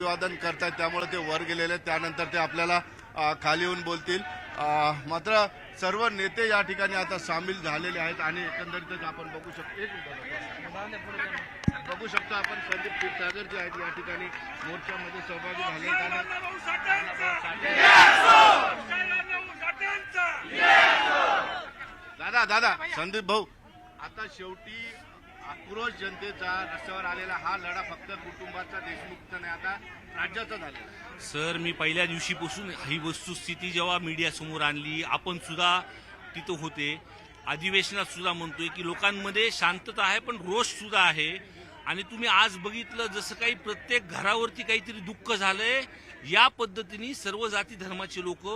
अभिवादन करतायत, त्यामुळे ते वर गेलेले आहेत. त्यानंतर ते आपल्याला खाली येऊन बोलतील. मात्र सर्व नेते या ठिकाणी आता सामील झालेले आहेत आणि एकंदरीतच आपण बघू शकतो आपण संदीप क्षीरसागर जे आहेत या ठिकाणी मोर्चामध्ये सहभागी झाले. दादा संदीप भाऊ, आता शेवटी आक्रोश जनतेचा रस्त्यावर आलेला हा लढा फक्त कुटुंबाचा देशमुखचा नाही, आता राज्याचा झालेला. सर, मी पहिल्या दिवशीपासून ही वस्तुस्थिती जेव्हा मीडिया समोर आणली, आपण सुद्धा तिथं होते, अधिवेशनात सुद्धा म्हणतोय की लोकांमध्ये शांतता आहे पण रोष सुद्धा आहे. आणि तुम्ही आज बघितलं जसं काही प्रत्येक घरावरती काहीतरी दुःख झालंय, या पद्धतीने सर्व जाती धर्माचे लोक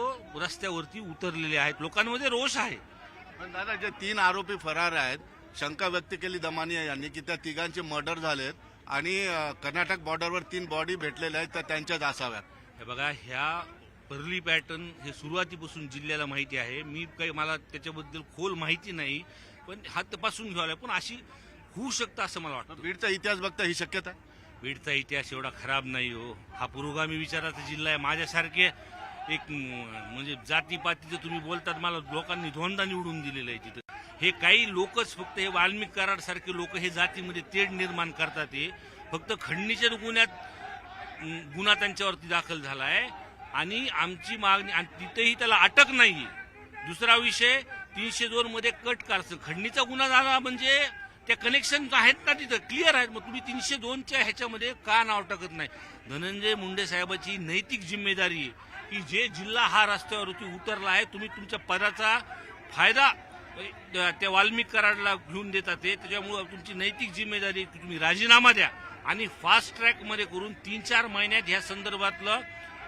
रस्त्यावरती उतरलेले आहेत. लोकांमध्ये रोष आहे. पण दादा, जे 3 आरोपी फरार आहेत, शंका व्यक्त केली दमानिया यांनी की त्या तिघांचे मर्डर झालेत आणि कर्नाटक बॉर्डरवर 3 बॉडी भेटलेल्या आहेत, तर त्यांच्याच असाव्यात. हे बघा, ह्या परली पॅटर्न हे सुरुवातीपासून जिल्ह्याला माहिती आहे. मी काही मला त्याच्याबद्दल खोल माहिती नाही, पण हा तपासून घ्यावा. पण अशी होऊ शकतं असं मला वाटतं. बीडचा इतिहास बघता ही शक्यता आहे? बीडचा इतिहास एवढा खराब नाही हो. हा पुरोगामी विचाराचा जिल्हा आहे. माझ्यासारखे एक म्हणजे जातीपातीचं तुम्ही बोलतात, मला लोकांनी दोनदा निवडून दिलेलं आहे तिथं. हे काही लोकच फक्त हे वाल्मिक कराड सारखे लोक हे जातीमध्ये तेढ निर्माण करतात. हे फक्त खंडणीच्या गुन्हा त्यांच्यावरती दाखल झाला आहे आणि आमची मागणी, आणि तिथेही त्याला अटक नाही. दुसरा विषय, 302 मध्ये कट कारस्थान खंडणीचा गुन्हा झाला म्हणजे त्या कनेक्शन आहेत ना तिथं क्लिअर आहेत. मग तुम्ही 302च्या ह्याच्यामध्ये का नाव टाकत नाही? धनंजय मुंडे साहेबाची नैतिक जिम्मेदारी आहे की जे जिल्हा हा रस्त्यावरती उतरला आहे, तुम्ही तुमच्या पदाचा फायदा त्या वाल्मिक कराडला घेऊन देतात. त्याच्यामुळे तुमची नैतिक जिम्मेदारी की तुम्ही राजीनामा द्या आणि फास्ट ट्रॅक मध्ये करून 3-4 महिन्यात ह्या संदर्भातलं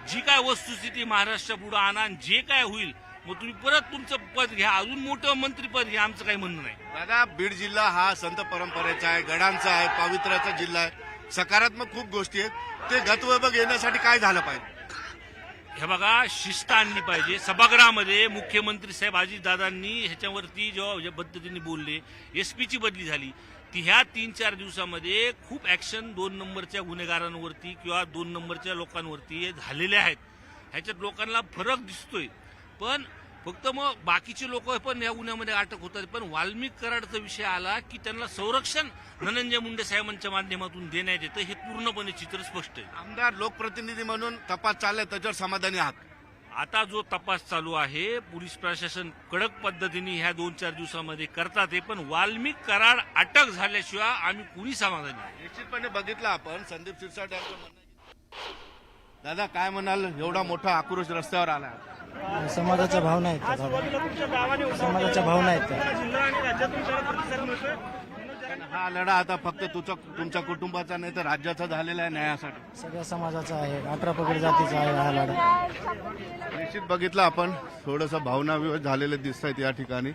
जी काय वस्तुस्थिती महाराष्ट्रापुढे आणा आणि जे काय होईल मग तुम्ही परत तुमचं पद घ्या, अजून मोठं मंत्रीपद घ्या. आमचं काही म्हणणं नाही. दादा, बीड जिल्हा हा संत परंपरेचा आहे, गडांचा आहे, पवित्राचा जिल्हा आहे, सकारात्मक खूप गोष्टी आहेत. ते गतवैभव येण्यासाठी काय झालं पाहिजे? हे बघा, शिस्त आणली पाहिजे. सभागृहामध्ये मुख्यमंत्री साहेब अजितदादांनी ह्याच्यावरती जेव्हा पद्धतीने बोलले, एसपीची बदली झाली, ती ह्या 3-4 दिवसामध्ये खूप ऍक्शन 2 नंबरच्या गुन्हेगारांवरती किंवा 2 नंबरच्या लोकांवरती झालेले आहेत. ह्याच्यात लोकांना फरक दिसतोय. पण फक्त मग बाकीचे लोक पण या गुन्ह्यामध्ये अटक होतात. पण वाल्मिक कराडचा विषय आला की त्यांना संरक्षण धनंजय मुंडे साहेबांच्या माध्यमातून देण्यात येतं. हे पूर्णपणे चित्र स्पष्ट आहे. आमदार लोकप्रतिनिधी म्हणून तपास चाललाय, त्याच्यावर समाधानी आहात? आता जो तपास चालू आहे, पोलीस प्रशासन कडक पद्धतीने ह्या 2-4 दिवसामध्ये करतात आहे. पण वाल्मिक कराड अटक झाल्याशिवाय आम्ही कुणी समाधानी नाही. निश्चितपणे बघितलं आपण संदीप क्षीरसागर यांचं म्हणणं. दादा, काय म्हणाल? एवढा मोठा आक्रोश रस्त्यावर आला. समाजाच्या भावना आहेत, समाजाच्या भावना आहेत. हा लढा आता फक्त तुमच्या कुटुंबाचा नाही तर राज्याचा झालेला आहे न्यायासाठी. सगळ्या समाजाचा आहे, 18 पगड जातीचा आहे हा लढा. निश्चित बघितलं आपण, थोडंसं भावनाविवश झालेले दिसत आहेत या ठिकाणी.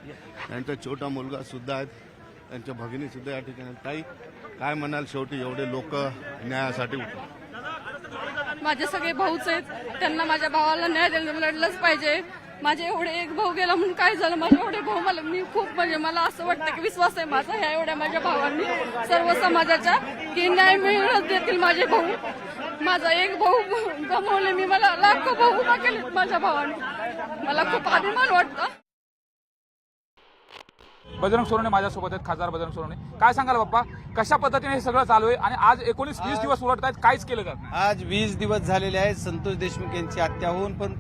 त्यांचा छोटा मुलगा सुद्धा आहेत, त्यांच्या भगिनी सुद्धा या ठिकाणी. ताई, काय म्हणाल? शेवटी एवढे लोक न्यायासाठी उठले. माझे सगळे भाऊच आहेत, त्यांना माझ्या भावाला न्याय द्यायला लढलंच पाहिजे. माझे एवढे एक भाऊ गेला म्हणून काय झालं? माझे एवढे भाऊ, मी खूप म्हणजे मला असं वाटतं की विश्वास आहे माझा ह्या एवढ्या माझ्या भावांनी सर्व समाजाच्या की न्याय मिळत देतील माझे भाऊ. माझा एक भाऊ गमावले मी, मला लाखो भाऊ उभा केलेत माझ्या भावांनी. मला खूप अभिमान वाटतं. बजरंग सोनवणे माझ्यासोबत आहेत, खासदार बजरंग सोनवणे. काय सांगाल बाप्पा, कशा पद्धतीने हे सगळं चालू आहे आणि आज 19-20 दिवस उलटत आहेत, काहीच केलं जात नाही? आज 20 दिवस झालेले आहेत संतोष देशमुख यांची हत्या होऊन, पण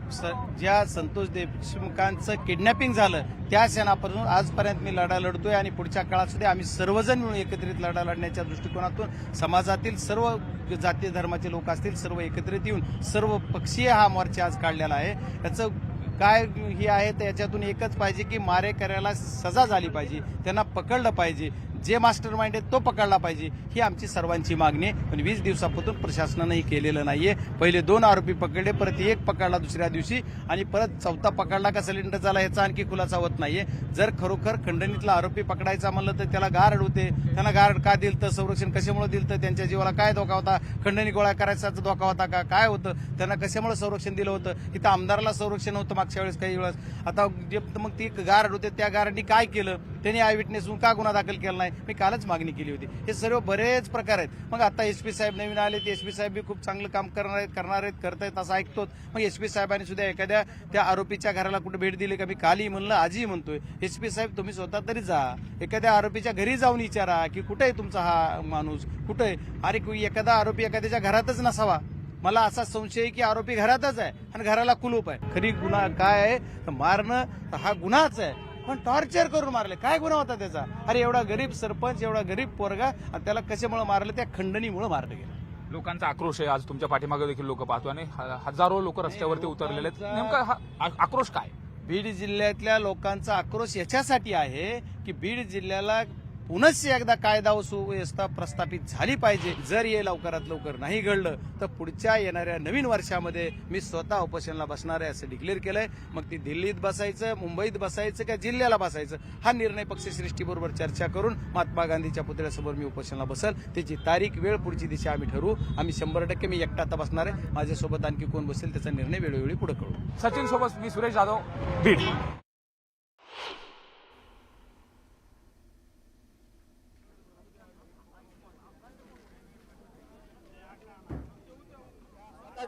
ज्या संतोष देशमुखांचं किडनॅपिंग झालं त्या क्षणापासून आजपर्यंत मी लढा लढतोय आणि पुढच्या काळात सुद्धा आम्ही सर्वजण मिळून एकत्रित लढा लढण्याच्या दृष्टिकोनातून समाजातील सर्व जाती धर्माचे लोक असतील सर्व एकत्रित येऊन सर्व पक्षीय हा मोर्चा आज काढलेला आहे. याचं काय हे आहे तर याच्यातून एकच पाहिजे की मारेकऱ्याला सजा झाली पाहिजे, त्यांना पकडलं पाहिजे, जे मास्टर माइंड आहे तो पकडला पाहिजे, ही आमची सर्वांची मागणी आहे. पण 20 दिवसापासून प्रशासनानंही केलेलं नाहीये. पहिले 2 आरोपी पकडले, परत 1 पकडला दुसऱ्या दिवशी आणि परत 4था पकडला का सिलेंडर झाला याचा आणखी खुलासा होत नाहीये. जर खरोखर खंडणीतला आरोपी पकडायचा म्हणलं तर त्याला गार्ड होते, त्यांना गार्ड का दिलं तर, संरक्षण कशामुळे दिलं तर, त्यांच्या जीवाला काय धोका होता, खंडणी गोळा करायचा धोका होता का, काय होतं, त्यांना कशामुळे संरक्षण दिलं होतं? इथं आमदाराला संरक्षण होतं मागच्या वेळेस काही वेळेस. आता जे मग ती गार्ड होते त्या गार्डनी काय केलं? त्यांनी आय विटनेस म्हणून का गुन्हा दाखल केला नाही, मी कालच मागणी केली होती. हे सर्व बरेच प्रकार आहेत. मग आता एसपी साहेब नवीन आले, ते एसपी साहेब बी खूप चांगलं काम करणार आहेत करतायत असं ऐकतो. मग एसपी साहेबांनी सुद्धा एखाद्या त्या आरोपीच्या घराला कुठे भेट दिली का? मी कालही म्हणलं, आजही म्हणतोय, एसपी साहेब तुम्ही स्वतः तरी जा, एखाद्या आरोपीच्या घरी जाऊन विचारा की कुठे आहे तुमचा हा माणूस, कुठे आहे. अरे एखादा आरोपी एखाद्याच्या घरातच नसावा. मला असा संशय आहे की आरोपी घरातच आहे आणि घराला कुलूप आहे. खरी गुन्हा काय आहे तर मारणं हा गुन्हाच आहे, पण टॉर्चर करून मारले. काय गुन्हा होता त्याचा? अरे एवढा गरीब सरपंच, एवढा गरीब पोरगा, आणि त्याला कशामुळे मारलं? त्या खंडणीमुळे मारलं गेलं. लोकांचा आक्रोश आहे. आज तुमच्या पाठीमागे देखील लोक पाहतो आणि हजारो लोक रस्त्यावरती उतरलेले आहेत. नेमका हा आक्रोश काय? बीड जिल्ह्यातल्या लोकांचा आक्रोश याच्यासाठी आहे की बीड जिल्ह्याला पुनश्च एकदा कायदा व सुव्यवस्था प्रस्थापित झाली पाहिजे. जर हे लवकरात लवकर नाही घडलं तर पुढच्या येणाऱ्या नवीन वर्षामध्ये मी स्वतः उपोषणाला बसणार आहे असं डिक्लेअर केलंय. मग ती दिल्लीत बसायचं, मुंबईत बसायचं का जिल्ह्याला बसायचं, हा निर्णय पक्षश्रेष्ठीबरोबर चर्चा करून महात्मा गांधीच्या पुतळ्यासमोर मी उपोषणाला बसल. त्याची तारीख, वेळ, पुढची दिशा आम्ही ठरवू. आम्ही 100% मी एकटा आता बसणार आहे. माझ्यासोबत आणखी कोण बसेल त्याचा निर्णय वेळोवेळी पुढे करू. सचिन सोबत मी सुरेश जाधव, बीड.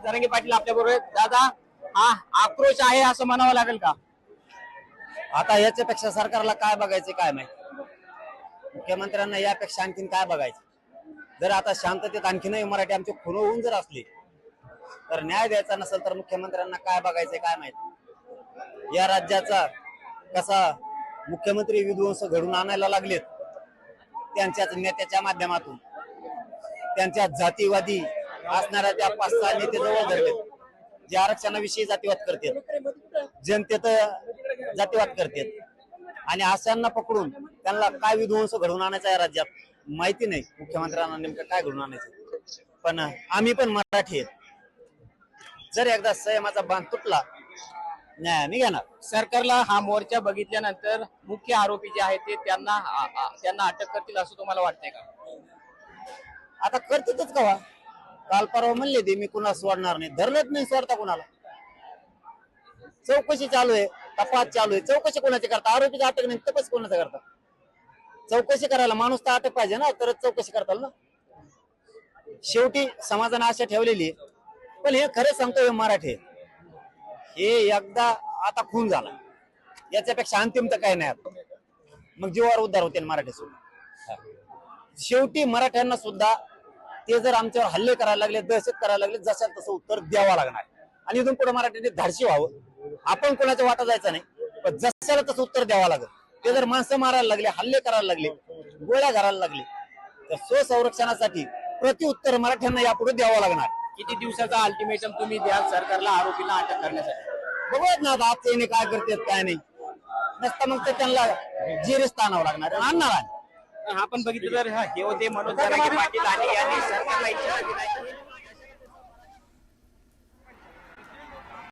जरांगे पाटील आपल्या बरोबर. दादा, हा आक्रोश आहे असं म्हणावं लागेल का? आता याच्यापेक्षा सरकारला काय बघायचे काय माहिती, मुख्यमंत्र्यांना यापेक्षा आणखीन काय बघायचं. जर आता शांततेत आणखीनही मराठी आमचे खून होऊन जर असले तर न्याय द्यायचा नसेल तर मुख्यमंत्र्यांना काय बघायचंय काय माहिती. या राज्याचा कसा मुख्यमंत्री विध्वंस घडून आणायला लागलेत त्यांच्याच नेत्याच्या माध्यमातून, त्यांच्या जातीवादी असणाऱ्या त्या 5-6 नेते जवळ धरलेत, जे आरक्षणाविषयी जातीवाद करतात, जनतेत जातीवाद करतात, आणि अशांना पकडून त्यांना काय विध्वंस घडवून आणायचा या राज्यात माहिती नाही मुख्यमंत्र्यांना नेमकं काय घडवून आणायचं. पण आम्ही पण मराठी आहेत. जर एकदा संयमाचा बांध तुटला न्याय आम्ही घेणार. सरकारला हा मोर्चा बघितल्यानंतर मुख्य आरोपी जे आहेत ते त्यांना अटक करतील असं तुम्हाला वाटतंय का? आता करतातच का? काल परवा म्हणले ते मी कुणाला सोडणार नाही, धरलंच नाही सोडता कुणाला. चौकशी चालू आहे, तपास चालू आहे. चौकशी कोणाची करता? आरोपीची अटक नाही, तपास कोणाचा करता? चौकशी करायला माणूस तर अटक पाहिजे ना, तरच चौकशी करताल ना. शेवटी समाजाने आशा ठेवलेली, पण हे खरं सांगतो, हे मराठी हे एकदा आता खून झाला, याच्यापेक्षा अंतिम तर काही नाही. मग जीवावर उद्धार होते मराठी सुद्धा. शेवटी मराठ्यांना सुद्धा ते जर आमच्यावर हल्ले करायला लागले, दहशत करायला लागले, जसं तसं उत्तर द्यावं लागणार. आणि इथून पुढे मराठ्यांनी धाडशी व्हावं. आपण कोणाच्या वाटा जायचं नाही, पण जशाला तसं उत्तर द्यावं लागेल. ते जर माणसं मारायला लागले, हल्ले करायला लागले, गोळ्या घालायला लागले, तर स्वसंरक्षणासाठी प्रत्युत्तर मराठ्यांना यापुढे द्यावं लागणार. किती दिवसाचा अल्टिमेटम तुम्ही द्याल सरकारला आरोपीला अटक करण्यासाठी? बघूयात ना आता आजचे काय करतात काय नाही. नसता मग तर त्यांना जिरेस्त आणावं लागणार, आणणार. आपण बघितलं तर हे होते मनोज जरांगे पाटील आणि यांनी सरकारला